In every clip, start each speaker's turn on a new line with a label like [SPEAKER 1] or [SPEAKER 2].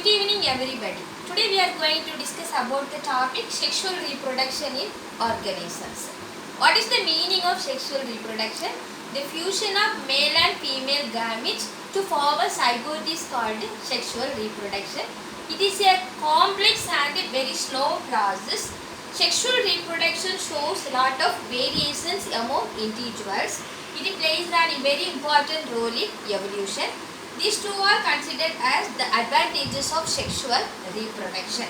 [SPEAKER 1] Good evening everybody. Today we are going to discuss about the topic sexual reproduction in organisms. What is the meaning of sexual reproduction? The fusion of male and female gametes to form a zygote is called sexual reproduction. It is a complex and a very slow process. Sexual reproduction shows a lot of variations among individuals. It plays a very important role in evolution. These two are considered as the advantages of sexual reproduction.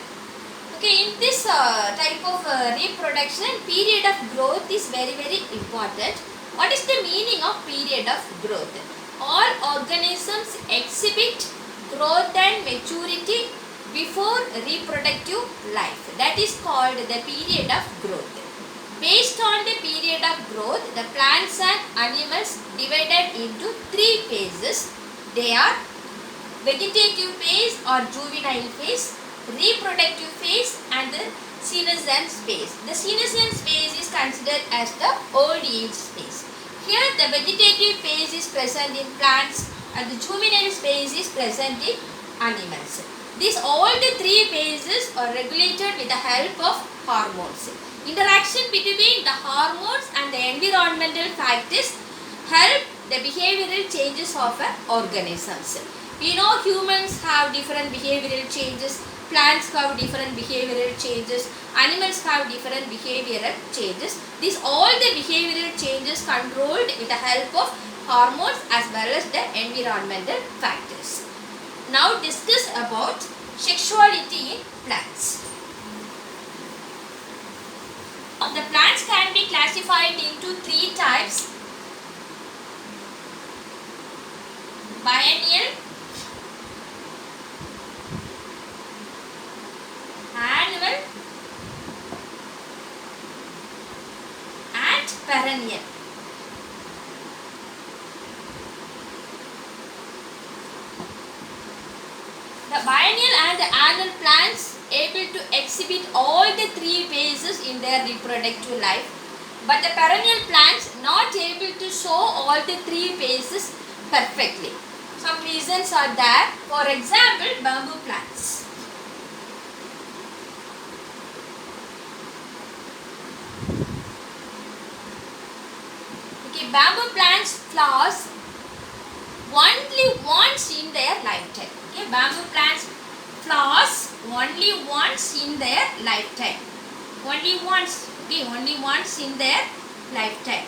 [SPEAKER 1] Okay, in this type of reproduction, period of growth is very important. What is the meaning of period of growth? All organisms exhibit growth and maturity before reproductive life. That is called the period of growth. Based on the period of growth, the plants and animals divided into three phases. They are vegetative phase or juvenile phase, reproductive phase and the senescence phase. The senescence phase is considered as the old age phase. Here the vegetative phase is present in plants and the juvenile phase is present in animals. All the three phases are regulated with the help of hormones. Interaction between the hormones and the environmental factors help the behavioral changes of organisms. We know humans have different behavioral changes, plants have different behavioral changes, animals have different behavioral changes. All the behavioral changes controlled with the help of hormones as well as the environmental factors. Now discuss about sexuality in plants. The plants can be classified into three types: biennial, annual and perennial. The biennial and the annual plants able to exhibit all the three phases in their reproductive life, but the perennial plants not able to show all the three phases perfectly. Some reasons are there. For example, bamboo plants. Okay, bamboo plants flowers only once in their lifetime. Okay, bamboo plants flowers only once in their lifetime. Only once. Okay, only once in their lifetime.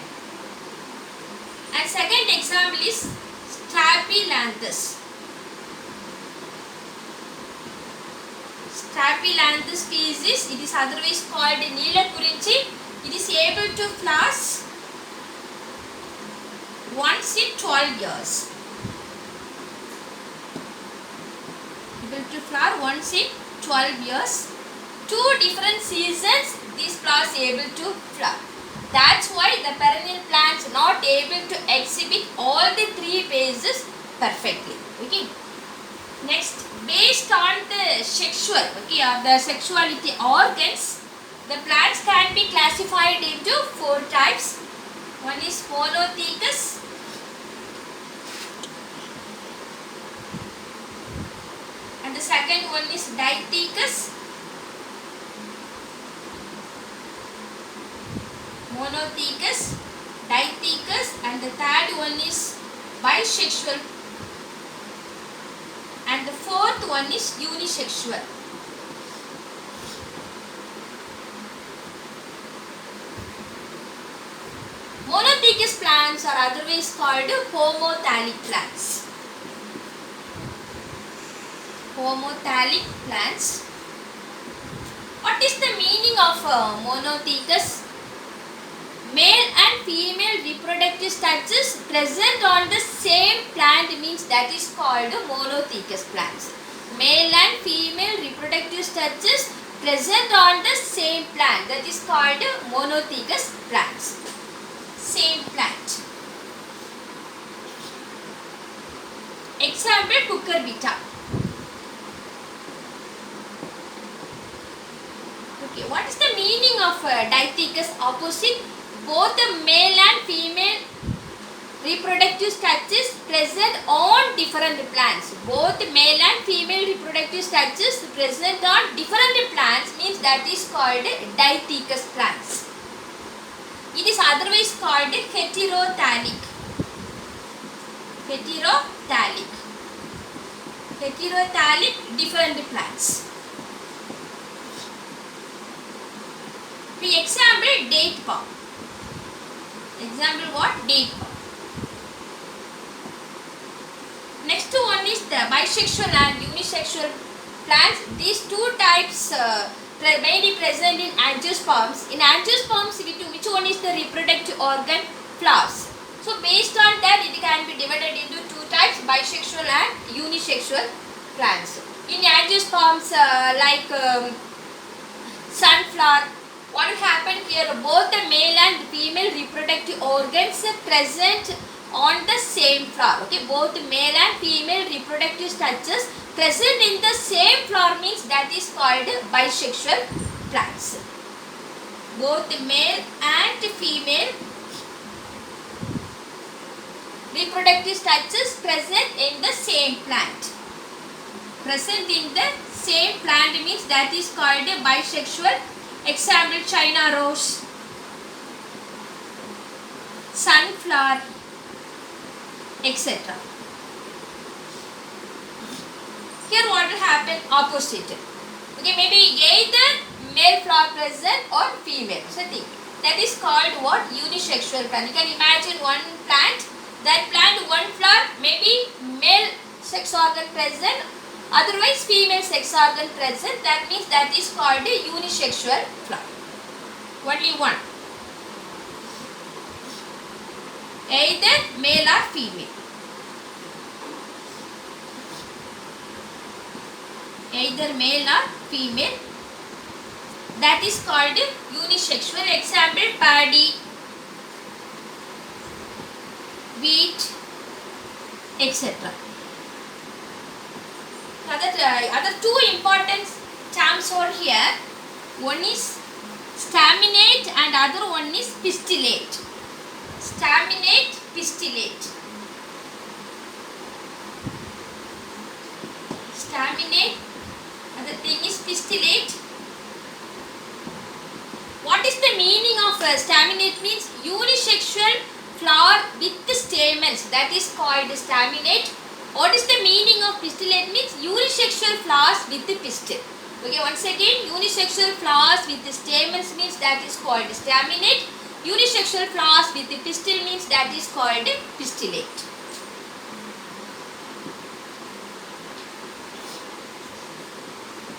[SPEAKER 1] And second example is Staphylanthus. Staphylanthus species, it is otherwise called Neelakurinchi. It is able to flower once in 12 years. Able to flower once in 12 years. 2 different seasons these flowers able to flower. That's why the perennial plants not able to exhibit all the three phases perfectly. Okay. Next, based on the sexual, or the sexuality organs, the plants can be classified into 4 types. One is monothecous, and the second one is dithecous. Monothecous, dithecous, and the third one is bisexual, and the fourth one is unisexual. Monothecous plants are otherwise called homothallic plants. Homothallic plants. What is the meaning of monothecous? Male and female reproductive structures present on the same plant means that is called monothecous plants. Male and female reproductive structures present on the same plant, that is called monothecous plants. Same plant. Example, cucurbita. Okay, what is the meaning of dithecous? Opposite. Both the male and female reproductive structures present on different plants. Both male and female reproductive structures present on different plants means that is called dithecous plants. It is otherwise called heterothallic. Heterothallic. Heterothallic different plants. For example, date palm. Example what? Date palm. Next one is the bisexual and unisexual plants. These two types mainly present in angiosperms. In angiosperms, which one is the reproductive organ? Flowers. So based on that, it can be divided into two types, bisexual and unisexual plants. In angiosperms, like sunflower, what will happen here? Both the male and female reproductive organs present on the same flower. Okay, both male and female reproductive structures present in the same flower means that is called bisexual plants. Both male and female reproductive structures present in the same plant. Present in the same plant means that is called bisexual. Example, China rose, sunflower, etc. Here what will happen? Opposite. Okay, maybe either male flower present or female. So think. That is called what? Unisexual plant. You can imagine one plant. That plant, one flower, maybe male sex organ present, otherwise female sex organ present. That means that is called a unisexual flower. Only one. Either male or female. Either male or female. That is called unisexual. Example, paddy, wheat, etc. Other two important terms are here. One is staminate and other one is pistillate. Staminate, pistillate. Staminate, other thing is pistillate. What is the meaning of staminate? Means unisexual flower with stamens, that is called staminate. What is the meaning of pistillate? Means unisexual flowers with the pistil. Okay, once again, unisexual flowers with the stamens means that is called staminate. Unisexual flowers with the pistil means that is called pistillate.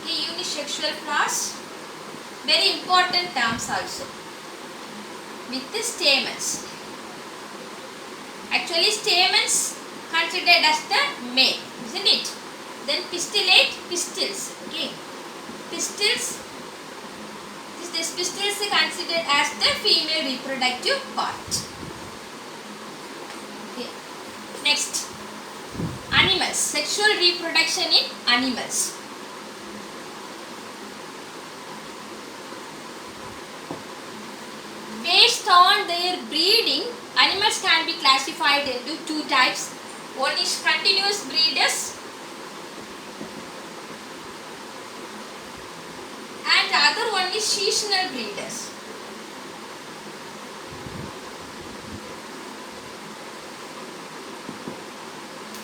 [SPEAKER 1] Okay, unisexual flowers, very important terms also. With the stamens. Actually, stamens considered as the male, isn't it? Then pistillate, pistils. Okay, pistils. This pistils is considered as the female reproductive part. Okay. Next, animals. Sexual reproduction in animals. Based on their breeding, animals can be classified into two types. One is continuous breeders and the other one is seasonal breeders.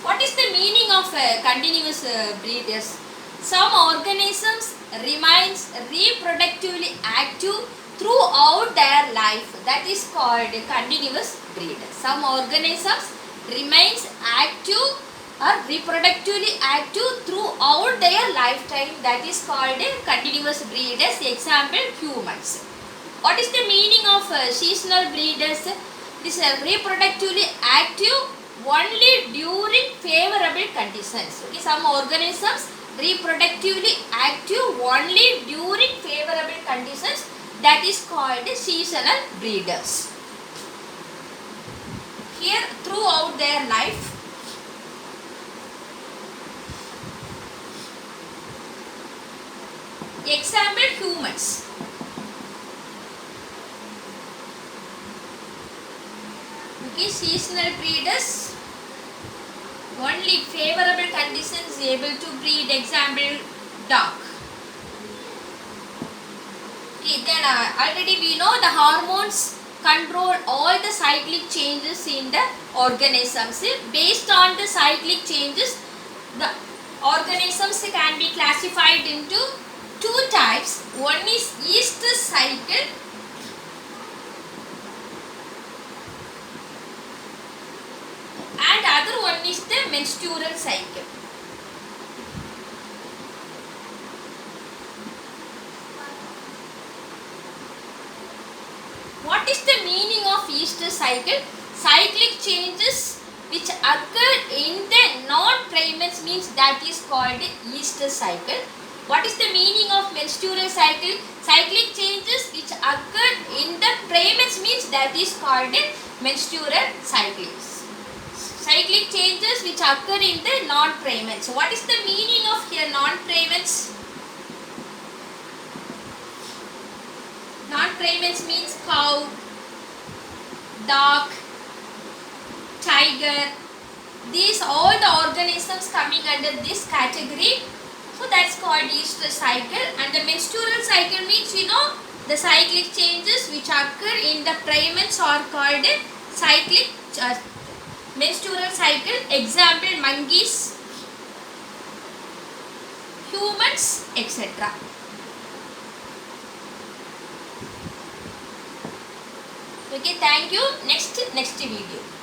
[SPEAKER 1] What is the meaning of continuous breeders? Some organisms remains reproductively active throughout their life. That is called continuous breeders. Some organisms remains active or reproductively active throughout their lifetime. That is called continuous breeders. Example, humans. What is the meaning of seasonal breeders? This is reproductively active only during favorable conditions. Okay, some organisms reproductively active only during favorable conditions. That is called seasonal breeders. Here, throughout their life, example, humans. Okay, seasonal breeders. Only favorable conditions able to breed. Example, dog. Okay, then already we know the hormones control all the cyclic changes in the organisms. Based on the cyclic changes, the organisms can be classified into two types. One is estrous cycle and other one is the menstrual cycle. What is the meaning of estrous cycle? Cyclic changes which occur in the non-primates means that is called estrous cycle. What is the meaning of menstrual cycle? Cyclic changes which occur in the primates means that is called menstrual cycles. Cyclic changes which occur in the non-primates. So what is the meaning of here non-primates? Non-primates means cow, dog, tiger. These all the organisms coming under this category. So that's called estrous cycle. And the menstrual cycle means the cyclic changes which occur in the primates are called cyclic menstrual cycle. Example, monkeys, humans, etc. Okay, thank you. Next video.